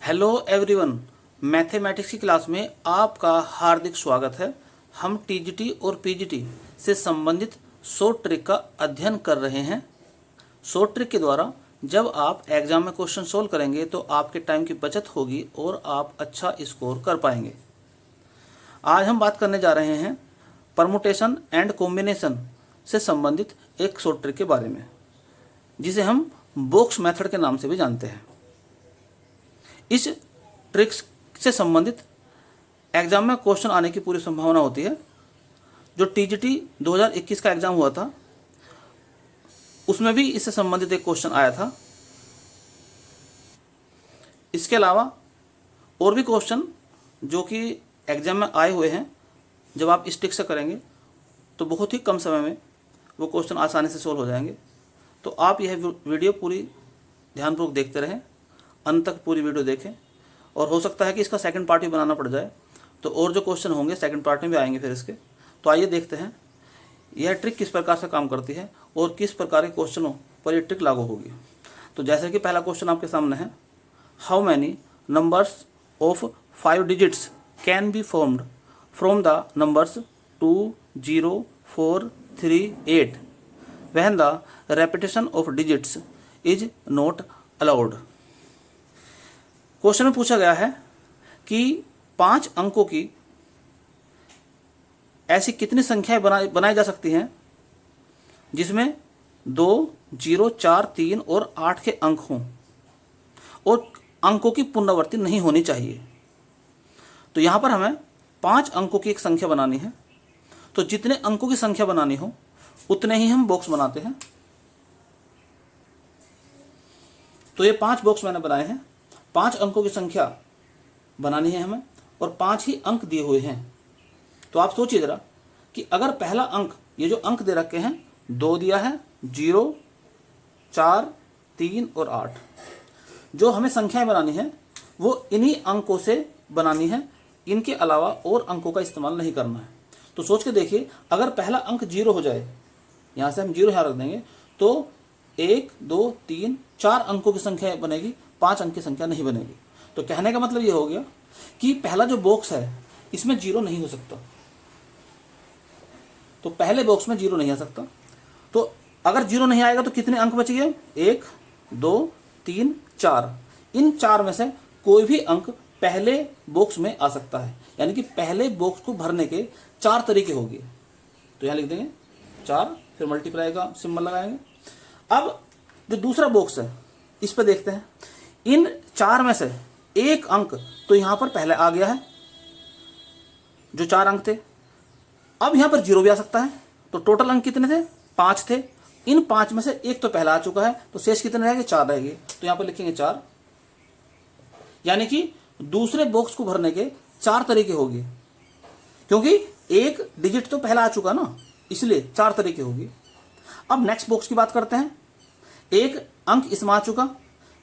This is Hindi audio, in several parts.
हेलो एवरीवन, मैथमेटिक्स की क्लास में आपका हार्दिक स्वागत है। हम टीजीटी और पीजीटी से संबंधित शॉर्ट ट्रिक का अध्ययन कर रहे हैं। शॉर्ट ट्रिक के द्वारा जब आप एग्जाम में क्वेश्चन सोल्व करेंगे तो आपके टाइम की बचत होगी और आप अच्छा स्कोर कर पाएंगे। आज हम बात करने जा रहे हैं परमुटेशन एंड कॉम्बिनेशन से संबंधित एक शॉर्ट ट्रिक के बारे में, जिसे हम बॉक्स मेथड के नाम से भी जानते हैं। इस ट्रिक से संबंधित एग्जाम में क्वेश्चन आने की पूरी संभावना होती है। जो टीजीटी 2021 का एग्जाम हुआ था उसमें भी इससे संबंधित एक क्वेश्चन आया था। इसके अलावा और भी क्वेश्चन जो कि एग्जाम में आए हुए हैं, जब आप इस ट्रिक से करेंगे तो बहुत ही कम समय में वो क्वेश्चन आसानी से सोल्व हो जाएंगे। तो आप यह वीडियो पूरी ध्यानपूर्वक देखते रहें, अंत तक पूरी वीडियो देखें, और हो सकता है कि इसका सेकंड पार्ट भी बनाना पड़ जाए, तो और जो क्वेश्चन होंगे सेकंड पार्ट में भी आएंगे फिर इसके। तो आइए देखते हैं यह ट्रिक किस प्रकार से काम करती है और किस प्रकार के क्वेश्चनों पर यह ट्रिक लागू होगी। तो जैसे कि पहला क्वेश्चन आपके सामने है, how many numbers of 5 digits can be formed from the numbers 2, 0, 4, 3, 8 when the repetition of digits is not allowed. Question में पूछा गया है कि 5 अंकों की ऐसी कितनी संख्याएं बनाई जा सकती हैं जिसमें 2, 0, 4, 3 और 8 के अंक हों और अंकों की पुनरावृत्ति नहीं होनी चाहिए। तो यहां पर हमें 5 अंकों की एक संख्या बनानी है। तो जितने अंकों की संख्या बनानी हो उतने ही हम बॉक्स बनाते हैं। तो ये 5 बॉक्स मैंने बनाए हैं। 5 अंकों की संख्या बनानी है हमें और 5 ही अंक दिए हुए हैं। तो आप सोचिए जरा कि अगर पहला अंक, ये जो अंक दे रखे हैं, 2 दिया है, 0, 4, 3 और 8, जो हमें संख्याएं बनानी है वो इन्हीं अंकों से बनानी है। इनके अलावा और अंकों का इस्तेमाल नहीं करना है। तो सोच के देखिए, अगर पहला अंक 0 हो जाए, यहां से हम 0 यहां रख देंगे, तो 1, 2, 3, 4 अंकों की संख्या बनेगी, 5 अंक की संख्या नहीं बनेगी। तो कहने का मतलब ये हो गया कि पहला जो बॉक्स है इसमें 0 नहीं हो सकता। तो पहले बॉक्स में 0 नहीं आ सकता। तो अगर 0 नहीं आएगा तो कितने अंक बच गए? 1, 2, 3, 4। इन 4 में से कोई भी अंक पहले बॉक्स में आ सकता है। यानी कि पहले बॉक्स को भरने के 4 तरीके होंगे। तो यहां लिख देंगे 4, फिर मल्टीप्लाई का सिंबल लगाएंगे। अब जो दूसरा बॉक्स है इस पर देखते हैं। इन 4 में से एक अंक तो यहां पर पहले आ गया है, जो 4 अंक थे। अब यहां पर 0 भी आ सकता है। तो टोटल अंक कितने थे? 5 थे। इन 5 में से एक तो पहला आ चुका है, तो शेष कितने रहेंगे? 4 रहेंगे। तो यहां पर लिखेंगे 4। यानी कि दूसरे बॉक्स को भरने के 4 तरीके होंगे, क्योंकि एक डिजिट तो पहला आ चुका ना, इसलिए 4 तरीके होंगे। अब नेक्स्ट बॉक्स की बात करते हैं। एक अंक इसमें आ चुका,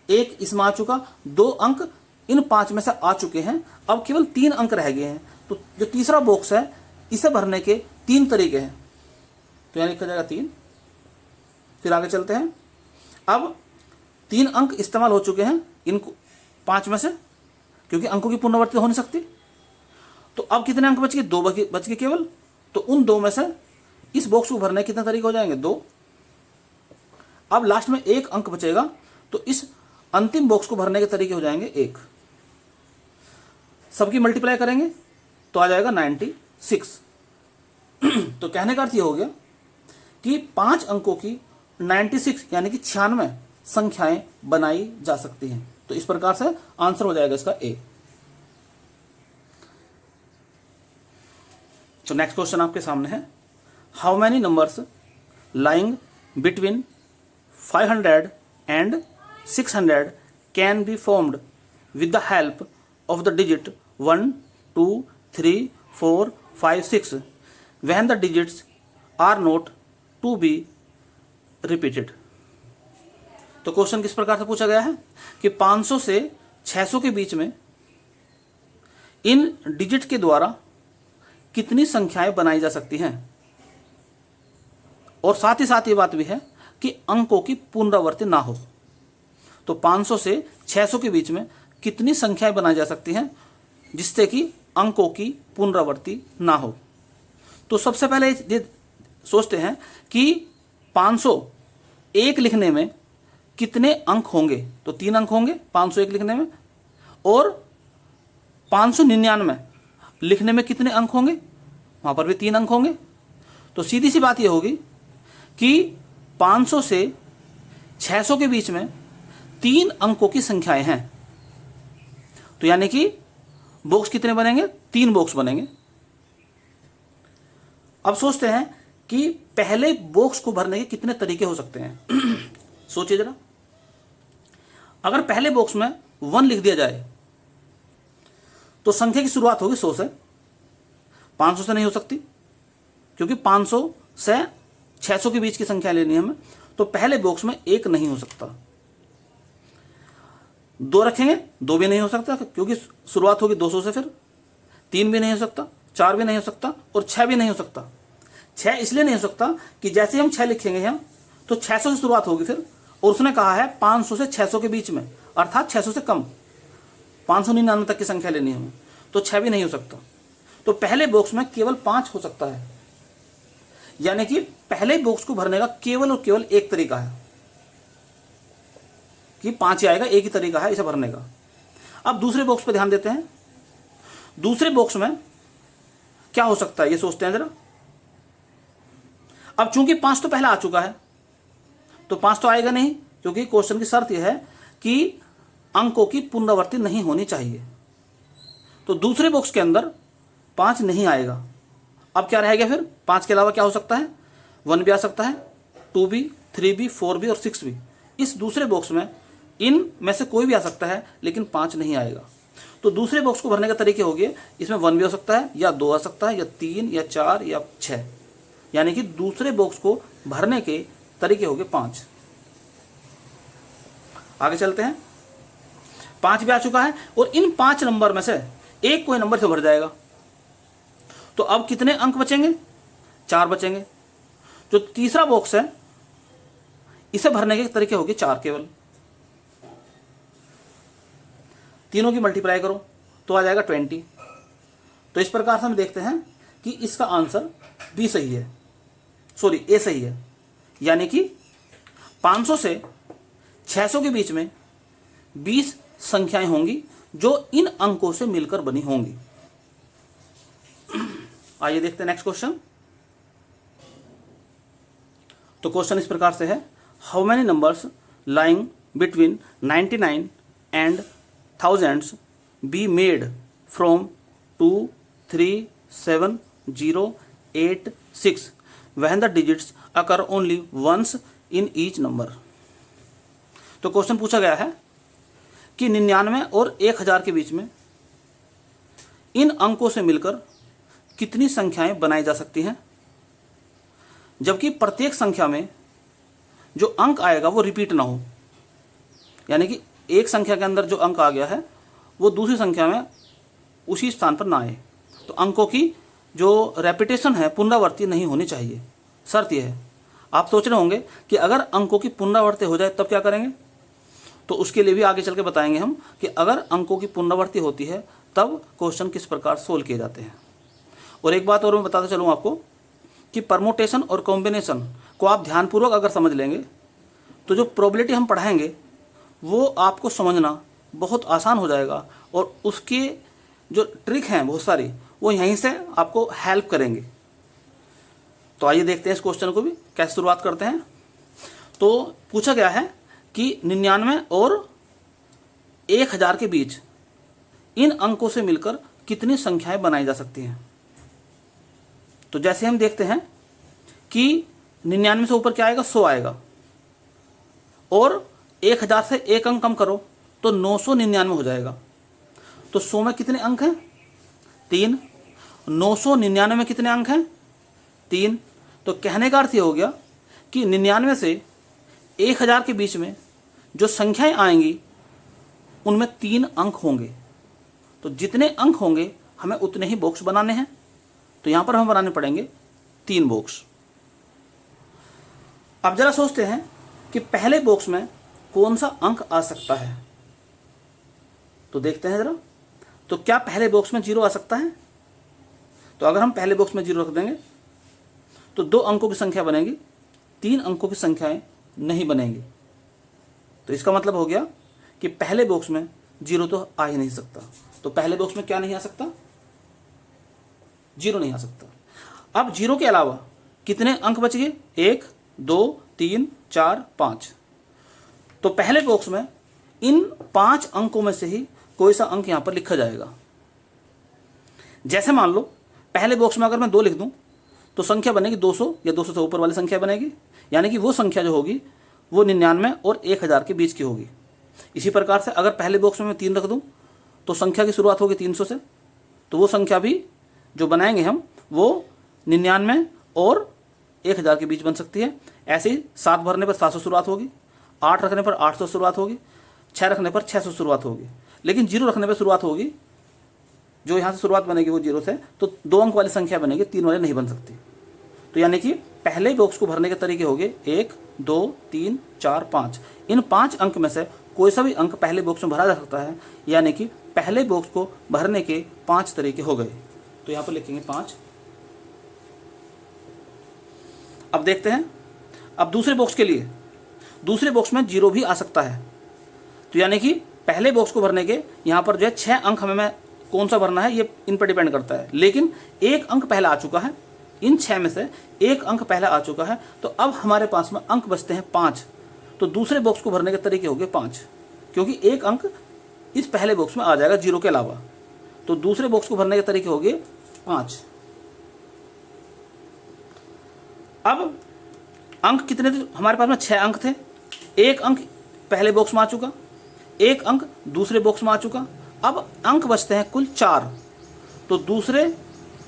एक इसमें आ चुका, 2 अंक इन 5 में से आ चुके हैं। अब केवल 3 अंक रह गए हैं। तो जो तीसरा बॉक्स है इसे भरने के 3 तरीके हैं। तो यहां लिखा जाएगा 3। फिर आगे चलते हैं। अब 3 अंक इस्तेमाल हो चुके हैं इन 5 में से, क्योंकि अंकों की पुनरावृत्ति हो नहीं सकती। तो अब कितने अंक बच गए? 2 बच गए केवल। तो उन 2 में से इस बॉक्स को भरने के कितने तरीके हो जाएंगे? 2। अब लास्ट में 1 अंक बचेगा, तो इस अंतिम बॉक्स को भरने के तरीके हो जाएंगे 1। सबकी मल्टीप्लाई करेंगे तो आ जाएगा 96। तो कहने का अर्थ ये हो गया कि 5 अंकों की 96 यानी कि 96 संख्याएं बनाई जा सकती हैं। तो इस प्रकार से आंसर हो जाएगा इसका ए। तो नेक्स्ट क्वेश्चन आपके सामने है, how many numbers lying between 500 and 600 can be formed with the help of the digit 1, 2, 3, 4, 5, 6 when the digits are not to be repeated। तो क्वेश्चन किस प्रकार से पूछा गया है कि 500 से 600 के बीच में इन डिजिट के द्वारा कितनी संख्याएं बनाई जा सकती हैं, और साथ ही साथ ये बात भी है कि अंकों की पुनरावृत्ति ना हो। तो 500 से 600 के बीच में कितनी संख्याएं बनाई जा सकती हैं जिससे कि अंकों की पुनरावृत्ति ना हो। तो सबसे पहले ये सोचते हैं कि 501 लिखने में कितने अंक होंगे। तो 3 अंक होंगे 501 लिखने में, और 599 लिखने में कितने अंक होंगे, वहां पर भी 3 अंक होंगे। तो सीधी सी बात यह होगी कि 500 से 600 के बीच में 3 अंकों की संख्याएं हैं। तो यानी कि बॉक्स कितने बनेंगे, 3 बॉक्स बनेंगे। अब सोचते हैं कि पहले बॉक्स को भरने के कितने तरीके हो सकते हैं। सोचिए जरा, अगर पहले बॉक्स में 1 लिख दिया जाए तो संख्या की शुरुआत होगी 100 से। 500 से नहीं हो सकती, क्योंकि 500 से 600 के बीच की संख्या लेनी है हमें। तो पहले बॉक्स में 1 नहीं हो सकता। 2 रखेंगे, 2 भी नहीं हो सकता, क्योंकि शुरुआत होगी 200 से। फिर 3 भी नहीं हो सकता, 4 भी नहीं हो सकता, और 6 भी नहीं हो सकता। 6 इसलिए नहीं हो सकता कि जैसे हम 6 लिखेंगे यहाँ तो 600 से शुरुआत होगी फिर, और उसने कहा है 500 से 600 के बीच में, अर्थात 600 से कम, 599 तक की संख्या लेनी है हमें। तो 6 भी नहीं हो सकता। तो पहले बॉक्स में केवल 5 हो सकता है। यानी कि पहले बॉक्स को भरने का केवल और केवल एक तरीका है कि 5 ही आएगा, एक ही तरीका है इसे भरने का। अब दूसरे बॉक्स पर ध्यान देते हैं। दूसरे बॉक्स में क्या हो सकता है ये सोचते हैं जरा। अब चूंकि 5 तो पहले आ चुका है, तो 5 तो आएगा नहीं, क्योंकि क्वेश्चन की शर्त यह है कि अंकों की पुनरावृत्ति नहीं होनी चाहिए। तो दूसरे बॉक्स के अंदर 5 नहीं आएगा। अब क्या रहेगा फिर, 5 के अलावा क्या हो सकता है, 1 भी आ सकता है, 2 भी, 3 भी, 4 भी और 6 भी। इस दूसरे बॉक्स में इन में से कोई भी आ सकता है, लेकिन 5 नहीं आएगा। तो दूसरे बॉक्स को भरने के तरीके हो गए, इसमें 1 भी हो सकता है, या 2 आ सकता है, या 3, या 4, या 6। यानी कि दूसरे बॉक्स को भरने के तरीके हो गए 5। आगे चलते हैं। 5 भी आ चुका है, और इन 5 नंबर में से एक कोई नंबर से भर जाएगा। तो अब कितने अंक बचेंगे, 4 बचेंगे। जो तीसरा बॉक्स है इसे भरने के तरीके हो गए 4 केवल। तीनों की मल्टीप्लाई करो तो आ जाएगा 20। तो इस प्रकार से हम देखते हैं कि इसका आंसर बी सही है, सॉरी ए सही है। यानी कि 500 से 600 के बीच में 20 संख्याएं होंगी जो इन अंकों से मिलकर बनी होंगी। आइए देखते हैं नेक्स्ट क्वेश्चन। तो क्वेश्चन इस प्रकार से है, how many numbers lying between 99 and thousands be made from 2, 3, 7, 0, 8, 6 when the digits occur only once in each number। तो क्वेश्चन पूछा गया है कि 99 और 1000 के बीच में इन अंकों से मिलकर कितनी संख्याएं बनाई जा सकती हैं, जबकि प्रत्येक संख्या में जो अंक आएगा वो रिपीट ना हो। यानी कि एक संख्या के अंदर जो अंक आ गया है वो दूसरी संख्या में उसी स्थान पर ना आए। तो अंकों की जो रेपिटेशन है, पुनरावृत्ति नहीं होनी चाहिए। शर्त यह है। आप सोच रहे होंगे कि अगर अंकों की पुनरावृत्ति हो जाए तब क्या करेंगे, तो उसके लिए भी आगे चल के बताएंगे हम कि अगर अंकों की पुनरावृत्ति होती है तब क्वेश्चन किस प्रकार सोल्व किए जाते हैं। और एक बात और मैं बताता चलूँ आपको कि परमुटेशन और कॉम्बिनेशन को आप ध्यानपूर्वक अगर समझ लेंगे तो जो प्रोबेबिलिटी हम पढ़ाएंगे वो आपको समझना बहुत आसान हो जाएगा, और उसके जो ट्रिक हैं बहुत सारी वो यहीं से आपको हेल्प करेंगे। तो आइए देखते हैं इस क्वेश्चन को भी कैसे शुरुआत करते हैं। तो पूछा गया है कि 99 और 1000 के बीच इन अंकों से मिलकर कितनी संख्याएं बनाई जा सकती हैं। तो जैसे हम देखते हैं कि 99 से ऊपर क्या आएगा, 100 आएगा, और 1000 से एक अंक कम करो तो 999 हो जाएगा। तो 100 में कितने अंक हैं, 3। 999 में कितने अंक हैं, 3। तो कहने का अर्थ ये हो गया कि 99 से 1000 के बीच में जो संख्याएं आएंगी उनमें 3 अंक होंगे। तो जितने अंक होंगे हमें उतने ही बॉक्स बनाने हैं। तो यहां पर हमें बनाने पड़ेंगे 3 बॉक्स। अब जरा सोचते हैं कि पहले बॉक्स में कौन सा अंक आ सकता है। तो देखते हैं ज़रा, तो क्या पहले बॉक्स में 0 आ सकता है? तो अगर हम पहले बॉक्स में 0 रख देंगे तो 2 अंकों की संख्या बनेगी, 3 अंकों की संख्याएं नहीं बनेंगी। तो इसका मतलब हो गया कि पहले बॉक्स में 0 तो आ ही नहीं सकता। तो पहले बॉक्स में क्या नहीं आ सकता? 0 नहीं आ सकता। अब 0 के अलावा कितने अंक बच गए? 1 2 3 4 5। तो पहले बॉक्स में इन 5 अंकों में से ही कोई सा अंक यहां पर लिखा जाएगा। जैसे मान लो पहले बॉक्स में अगर मैं 2 लिख दूं तो संख्या बनेगी 200 या 200 से ऊपर वाली संख्या बनेगी, यानी कि वो संख्या जो होगी वो 99 और 1000 के बीच की होगी। इसी प्रकार से अगर पहले बॉक्स में मैं 3 रख दूं तो संख्या की शुरुआत होगी 300 से, तो वो संख्या भी जो बनाएंगे हम वो 99 और 1000 के बीच बन सकती है। ऐसे ही 7 भरने पर 700 शुरुआत होगी, 8 रखने पर 800 शुरुआत होगी, 6 रखने पर 600 शुरुआत होगी। लेकिन 0 रखने पर शुरुआत होगी, जो यहाँ से शुरुआत बनेगी वो 0 से, तो 2 अंक वाली संख्या बनेगी, 3 वाली नहीं बन सकती। तो यानी कि पहले बॉक्स को भरने के तरीके हो गए 1 2 3 4 5। इन 5 अंक में से कोई सा भी अंक पहले बॉक्स में भरा जा सकता है, यानी कि पहले बॉक्स को भरने के 5 तरीके हो गए। तो यहाँ पर लिखेंगे 5। अब देखते हैं, अब दूसरे बॉक्स के लिए, दूसरे बॉक्स में 0 भी आ सकता है। तो यानी कि पहले बॉक्स को भरने के यहाँ पर जो है 6 अंक हमें कौन सा भरना है ये इन पर डिपेंड करता है। लेकिन 1 अंक पहला आ चुका है, इन 6 में से 1 अंक पहला आ चुका है, तो अब हमारे पास में अंक बचते हैं 5। तो दूसरे बॉक्स को भरने के तरीके हो गए 5, क्योंकि 1 अंक इस पहले बॉक्स में आ जाएगा 0 के अलावा। तो दूसरे बॉक्स को भरने के तरीके हो गए 5। अब अंक कितने थे हमारे पास में? 6 अंक थे। 1 अंक पहले बॉक्स में आ चुका, 1 अंक दूसरे बॉक्स में आ चुका। अब अंक बचते हैं कुल 4। तो दूसरे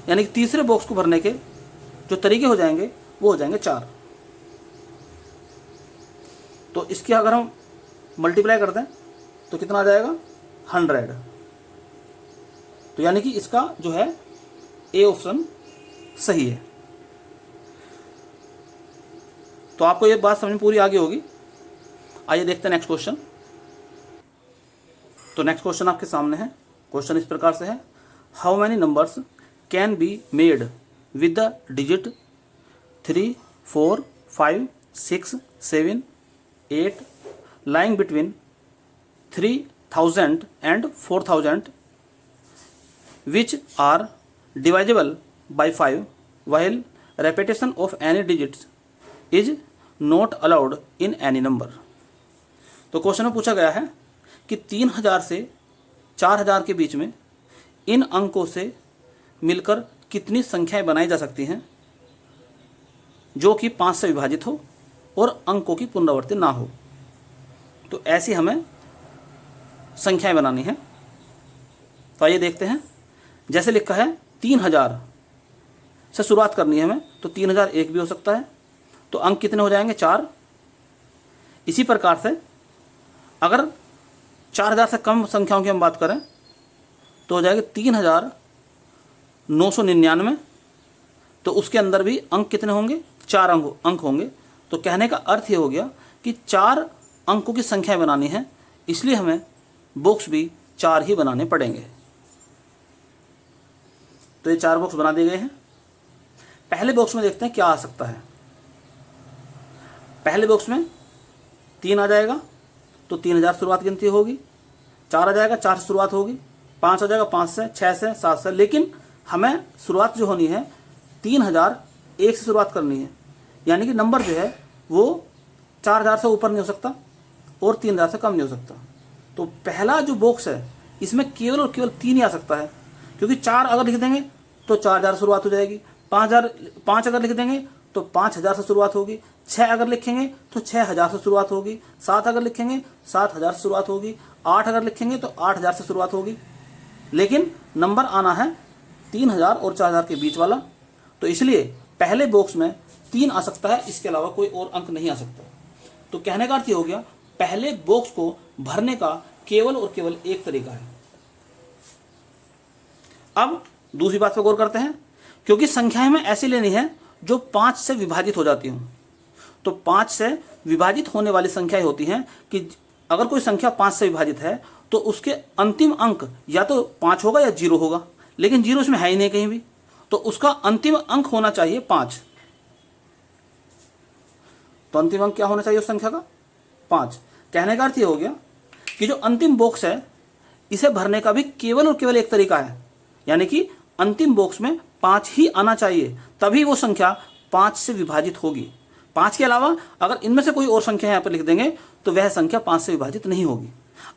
यानी कि तीसरे बॉक्स को भरने के जो तरीके हो जाएंगे वो हो जाएंगे 4। तो इसकी अगर हम मल्टीप्लाई कर दें तो कितना आ जाएगा? 100। तो यानी कि इसका जो है ए ऑप्शन सही है। तो आपको ये बात समझ में पूरी आ गई होगी। आइए देखते हैं नेक्स्ट क्वेश्चन। तो नेक्स्ट क्वेश्चन आपके सामने है। क्वेश्चन इस प्रकार से है, how many numbers can be made with the digit 3 4 5 6 7 8 lying between 3000 and 4000 which are divisible by 5 while repetition of any digits is not allowed in any number। तो क्वेश्चन में पूछा गया है कि 3000 से 4000 के बीच में इन अंकों से मिलकर कितनी संख्याएं बनाई जा सकती हैं जो कि 5 से विभाजित हो और अंकों की पुनरावृत्ति ना हो। तो ऐसी हमें संख्याएं बनानी है। तो आइए देखते हैं। जैसे लिखा है 3000 से शुरुआत करनी है हमें, तो 3001 भी हो सकता है। तो अंक कितने हो जाएंगे? 4। इसी प्रकार से अगर 4000 से कम संख्याओं की हम बात करें तो हो जाएगा 3999। तो उसके अंदर भी अंक कितने होंगे? 4 अंक होंगे। तो कहने का अर्थ ये हो गया कि 4 अंकों की संख्या बनानी है, इसलिए हमें बॉक्स भी 4 ही बनाने पड़ेंगे। तो ये 4 बॉक्स बना दिए गए हैं। पहले बॉक्स में देखते हैं क्या आ सकता है। पहले बॉक्स में 3 आ जाएगा, तो 3000 शुरुआत गिनती होगी। 4 आ जाएगा, 4 से शुरुआत होगी। 5 आ जाएगा, 5 से, 6 से, 7 से। लेकिन हमें शुरुआत जो होनी है 3001 से शुरुआत करनी है, यानी कि नंबर जो है वो 4000 से ऊपर नहीं हो सकता और 3000 से कम नहीं हो सकता। तो पहला जो बॉक्स है इसमें केवल और केवल 3 ही आ सकता है, क्योंकि 4 अगर लिख देंगे तो 4000 शुरुआत हो जाएगी। 5 अगर लिख देंगे तो 5000 से शुरुआत होगी। 6 अगर लिखेंगे तो 6000 से शुरुआत होगी। 7 अगर लिखेंगे 7000 से शुरुआत होगी। 8 अगर लिखेंगे तो 8000 से शुरुआत होगी। लेकिन नंबर आना है 3000 और 4000 के बीच वाला। तो इसलिए पहले बॉक्स में 3 आ सकता है, इसके अलावा कोई और अंक नहीं आ सकता। तो कहने का अर्थ ये हो गया, पहले बॉक्स को भरने का केवल और केवल एक तरीका है। अब दूसरी बात पर गौर करते हैं, क्योंकि संख्याएं हमें ऐसी लेनी है जो 5 से विभाजित हो जाती हूं। तो 5 से विभाजित होने वाली संख्याएं होती हैं कि अगर कोई संख्या 5 से विभाजित है तो उसके अंतिम अंक या तो 5 होगा या 0 होगा, लेकिन 0 इसमें है ही नहीं कहीं भी, तो उसका अंतिम अंक होना चाहिए 5। तो अंतिम अंक क्या होना चाहिए उस संख्या का? 5। कहने का अर्थ ये हो गया कि जो अंतिम बॉक्स है इसे भरने का भी केवल और केवल एक तरीका है, यानी कि अंतिम बॉक्स में 5 ही आना चाहिए, तभी वो संख्या 5 से विभाजित होगी। 5 के अलावा अगर इनमें से कोई और संख्या यहाँ पर लिख देंगे तो वह संख्या 5 से विभाजित नहीं होगी।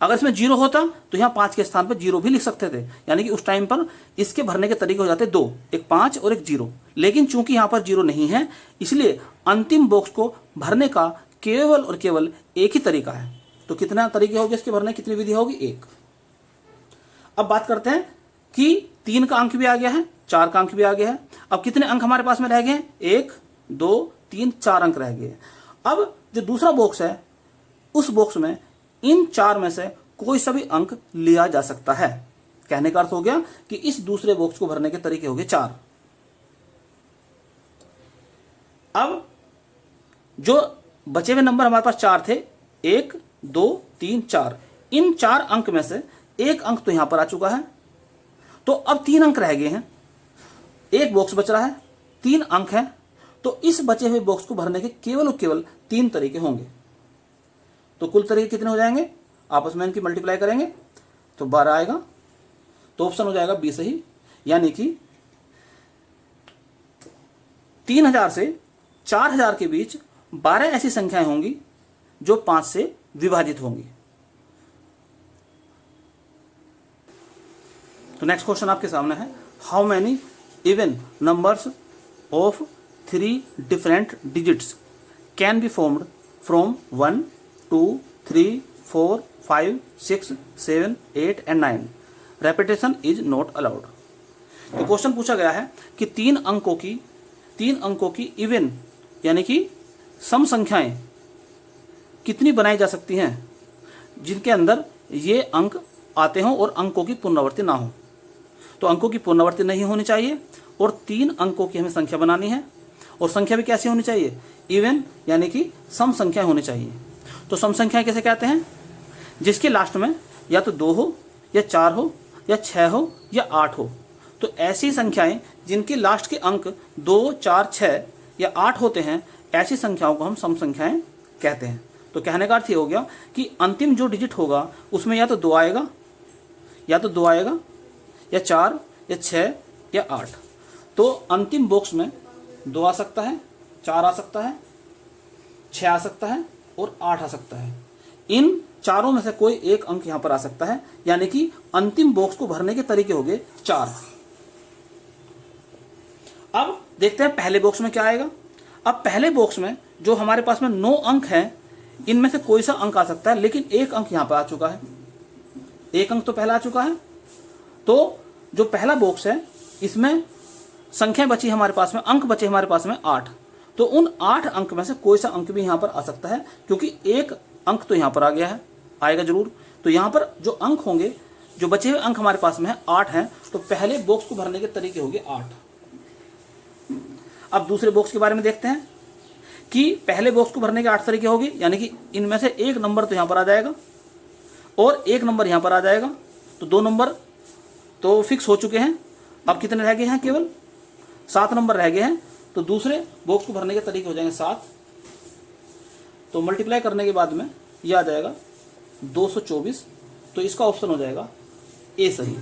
अगर इसमें 0 होता तो यहाँ 5 के स्थान पर 0 भी लिख सकते थे, यानी कि उस टाइम पर इसके भरने के तरीके हो जाते 2, एक 5 और एक 0। लेकिन चूंकि यहाँ पर 0 नहीं है, इसलिए अंतिम बॉक्स को भरने का केवल और केवल एक ही तरीका है। तो कितना तरीके होंगे इसके भरने, कितनी विधि होगी? 1। अब बात करते हैं कि 3 का अंक भी आ गया है, 4 का अंक भी आ गया है। अब कितने अंक हमारे पास में रह गए हैं? 1, 2, 3, 4 अंक रह गए हैं। अब जो दूसरा बॉक्स है उस बॉक्स में इन 4 में से कोई सा भी अंक लिया जा सकता है। कहने का अर्थ हो गया कि इस दूसरे बॉक्स को भरने के तरीके हो गए 4। अब जो बचे हुए नंबर हमारे पास 4 थे, 1, 2, 3, 4, इन 4 अंक में से एक अंक तो यहां पर आ चुका है, तो अब 3 अंक रह गए हैं, एक बॉक्स बच रहा है, 3 अंक है, तो इस बचे हुए बॉक्स को भरने के केवल और केवल 3 तरीके होंगे। तो कुल तरीके कितने हो जाएंगे? आपस में इनकी मल्टीप्लाई करेंगे तो 12 आएगा, तो ऑप्शन हो जाएगा बी सही, यानी कि 3000 से 4000 के बीच 12 ऐसी संख्याएं होंगी जो 5 से विभाजित होंगी। तो नेक्स्ट क्वेश्चन आपके सामने है, how many even numbers of 3 different digits can be formed from 1, 2, 3, 4, 5, 6, 7, 8 and 9। Repetition is not allowed. तो क्वेश्चन पूछा गया है कि 3 अंकों की इवन यानी कि सम संख्याएं कितनी बनाई जा सकती हैं जिनके अंदर ये अंक आते हों और अंकों की पुनरावृत्ति ना हो। तो अंकों की पुनरावृत्ति नहीं होनी चाहिए और 3 अंकों की हमें संख्या बनानी है, और संख्या भी कैसी होनी चाहिए? इवन यानी कि सम संख्या होनी चाहिए। तो सम संख्या कैसे कहते हैं? जिसके लास्ट में या तो 2 हो या 4 हो या 6 हो या 8 हो। तो ऐसी संख्याएं जिनके लास्ट के अंक 2, 4, 6 या 8 होते हैं, ऐसी संख्याओं को हम सम संख्याएं कहते हैं। तो कहने का अर्थ ये हो गया कि अंतिम जो डिजिट होगा उसमें या तो 2 आएगा या 4 या 6 या 8। तो अंतिम बॉक्स में 2 आ सकता है, 4 आ सकता है, 6 आ सकता है और 8 आ सकता है। इन चारों में से कोई एक अंक यहां पर आ सकता है, यानी कि अंतिम बॉक्स को भरने के तरीके हो गए 4। अब देखते हैं पहले बॉक्स में क्या आएगा। अब पहले बॉक्स में जो हमारे पास में 9 अंक हैं, इनमें से कोई सा अंक आ सकता है, लेकिन एक अंक यहां पर आ चुका है, एक अंक तो पहला आ चुका है। तो जो पहला बॉक्स है इसमें संख्या बची हमारे पास में, अंक बचे हमारे पास में 8। तो उन 8 अंक में से कोई सा अंक भी यहां पर आ सकता है, क्योंकि एक अंक तो यहां पर आ गया है, आएगा जरूर। तो यहां पर जो अंक होंगे, जो बचे हुए अंक हमारे पास में है 8 हैं, तो पहले बॉक्स को भरने के तरीके होंगे 8। अब दूसरे बॉक्स के बारे में देखते हैं कि पहले बॉक्स को भरने के 8 तरीके होंगे, यानी कि इनमें से एक नंबर तो यहां पर आ जाएगा और एक नंबर यहां पर आ जाएगा। तो 2 नंबर तो फिक्स हो चुके हैं। अब कितने रह गए हैं? केवल 7 नंबर रह गए हैं। तो दूसरे बॉक्स को भरने के तरीके हो जाएंगे 7। तो मल्टीप्लाई करने के बाद में यह आ जाएगा 224। तो इसका ऑप्शन हो जाएगा ए सही।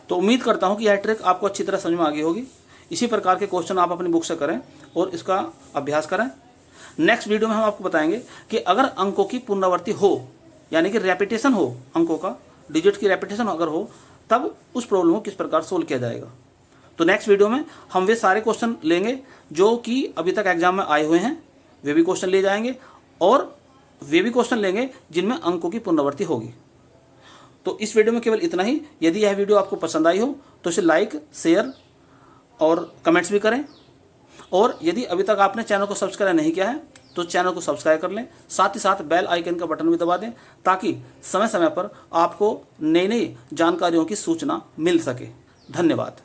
तो उम्मीद करता हूं कि यह ट्रिक आपको अच्छी तरह समझ में आ गई होगी। इसी प्रकार के क्वेश्चन आप अपनी बुक से करें और इसका अभ्यास करें। नेक्स्ट वीडियो में हम आपको बताएंगे कि अगर अंकों की पुनरावृत्ति हो, यानी कि रेपिटेशन हो, अंकों का डिजिट की रेपिटेशन अगर हो, तब उस प्रॉब्लम को किस प्रकार सोल्व किया जाएगा। तो नेक्स्ट वीडियो में हम वे सारे क्वेश्चन लेंगे जो कि अभी तक एग्जाम में आए हुए हैं, वे भी क्वेश्चन ले जाएंगे, और वे भी क्वेश्चन लेंगे जिनमें अंकों की पुनरावृत्ति होगी। तो इस वीडियो में केवल इतना ही। यदि यह वीडियो आपको पसंद आई हो तो इसे लाइक, शेयर और कमेंट्स भी करें, और यदि अभी तक आपने चैनल को सब्सक्राइब नहीं किया है तो चैनल को सब्सक्राइब कर लें। साथ ही साथ बेल आइकन का बटन भी दबा दें, ताकि समय समय पर आपको नई नई जानकारियों की सूचना मिल सके। धन्यवाद।